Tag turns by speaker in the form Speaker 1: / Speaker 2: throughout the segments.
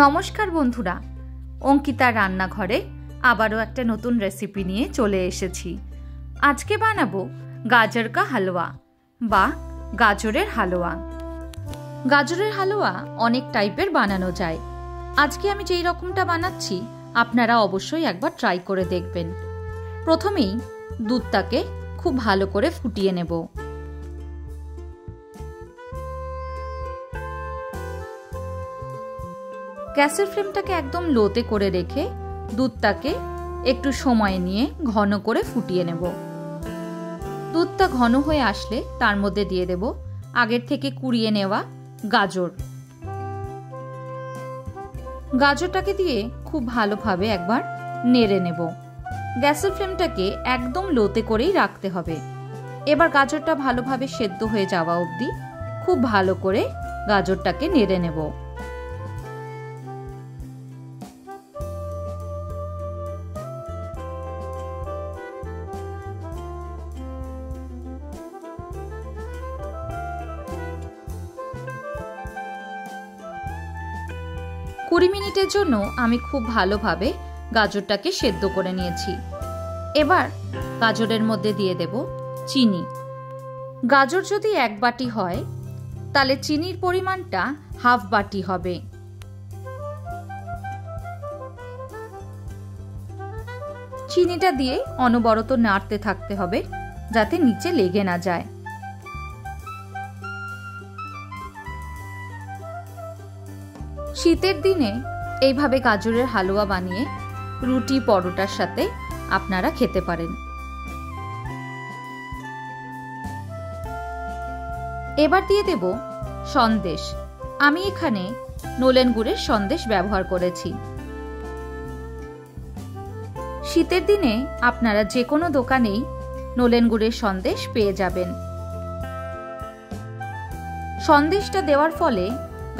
Speaker 1: নমস্কার বন্ধুরা, অঙ্কিতার রান্নাঘরে আবারও একটা নতুন রেসিপি নিয়ে চলে এসেছি। আজকে বানাবো গাজর কা হালুয়া বা গাজরের হালুয়া। গাজরের হালুয়া অনেক টাইপের বানানো যায়। আজকে আমি যেই রকমটা বানাচ্ছি আপনারা অবশ্যই একবার ট্রাই করে দেখবেন। প্রথমেই দুধটাকে খুব ভালো করে ফুটিয়ে নেব। গ্যাসের ফ্লেমটাকে একদম লোতে করে রেখে দুধটাকে একটু সময় নিয়ে ঘন করে ফুটিয়ে নেব। দুধটা ঘন হয়ে আসলে তার মধ্যে দিয়ে দেব আগের থেকে কুড়িয়ে নেওয়া গাজর। গাজরটাকে দিয়ে খুব ভালোভাবে একবার নেড়ে নেব। গ্যাসের ফ্লেমটাকে একদম লোতে করেই রাখতে হবে। এবার গাজরটা ভালোভাবে সেদ্ধ হয়ে যাওয়া অবধি খুব ভালো করে গাজরটাকে নেড়ে নেব। কুড়ি মিনিটের জন্য আমি খুব ভালোভাবে গাজরটাকে সেদ্ধ করে নিয়েছি। এবার গাজরের মধ্যে দিয়ে দেব চিনি। গাজর যদি 1 বাটি হয় তাহলে চিনির পরিমাণটা হাফ বাটি হবে। চিনিটা দিয়ে অনবরত নাড়তে থাকতে হবে যাতে নিচে লেগে না যায়। শীতের দিনে এইভাবে গাজরের হালুয়া বানিয়ে রুটি পরোটার সাথে আপনারা খেতে পারেন। এবার দিয়ে দেব সন্দেশ। আমি এখানে নলেন গুড়ের সন্দেশ ব্যবহার করেছি। শীতের দিনে আপনারা যে কোনো দোকানেই নলেন গুড়ের সন্দেশ পেয়ে যাবেন। সন্দেশটা দেওয়ার ফলে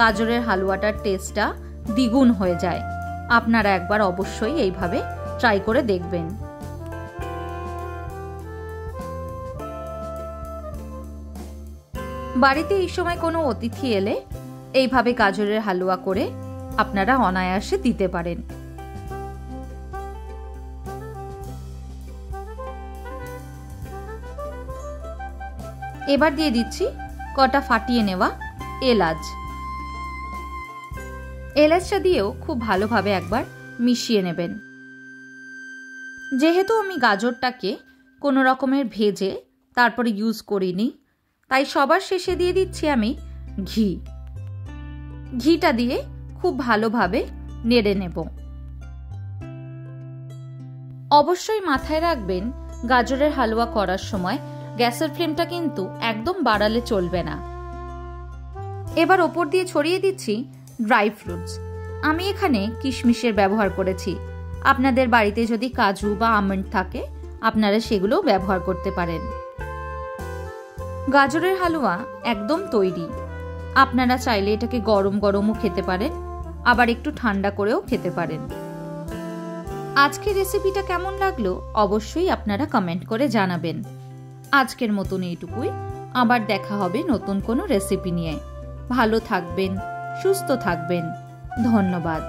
Speaker 1: গাজরের হালুয়াটার টেস্টটা দ্বিগুণ হয়ে যায়। আপনারা একবার অবশ্যই এইভাবে ট্রাই করে দেখবেন। বাড়িতে এই সময় কোনো অতিথি এলে এইভাবে গাজরের হালুয়া করে আপনারা অনায়াসে দিতে পারেন। এবার দিয়ে দিচ্ছি কটা ফাটিয়ে নেওয়া এলাচ। এলাচটা দিয়েও খুব ভালোভাবে একবার মিশিয়ে নেবেন। যেহেতু আমি গাজরটাকে কোনো রকমের ভেজে তারপরে ইউজ করিনি, তাই সবার শেষে দিয়ে দিচ্ছি আমি ঘি। ঘিটা দিয়ে খুব ভালোভাবে নেড়ে নেব। অবশ্যই মাথায় রাখবেন গাজরের হালুয়া করার সময় গ্যাসের ফ্লেমটা কিন্তু একদম বাড়ালে চলবে না। এবার ওপর দিয়ে ছড়িয়ে দিচ্ছি ড্রাই ফ্রুটস। আমি এখানে কিশমিশের ব্যবহার করেছি। আপনাদের বাড়িতে যদি কাজু বা আমন্ড থাকে আপনারা সেগুলোও ব্যবহার করতে পারেন। গাজরের হালুয়া একদম তৈরি। আপনারা চাইলে এটাকে গরম গরমও খেতে পারেন, আবার একটু ঠান্ডা করেও খেতে পারেন। আজকের রেসিপিটা কেমন লাগলো অবশ্যই আপনারা কমেন্ট করে জানাবেন। আজকের মতন এইটুকুই। আবার দেখা হবে নতুন কোনো রেসিপি নিয়ে। ভালো থাকবেন, সুস্থ থাকবেন। ধন্যবাদ।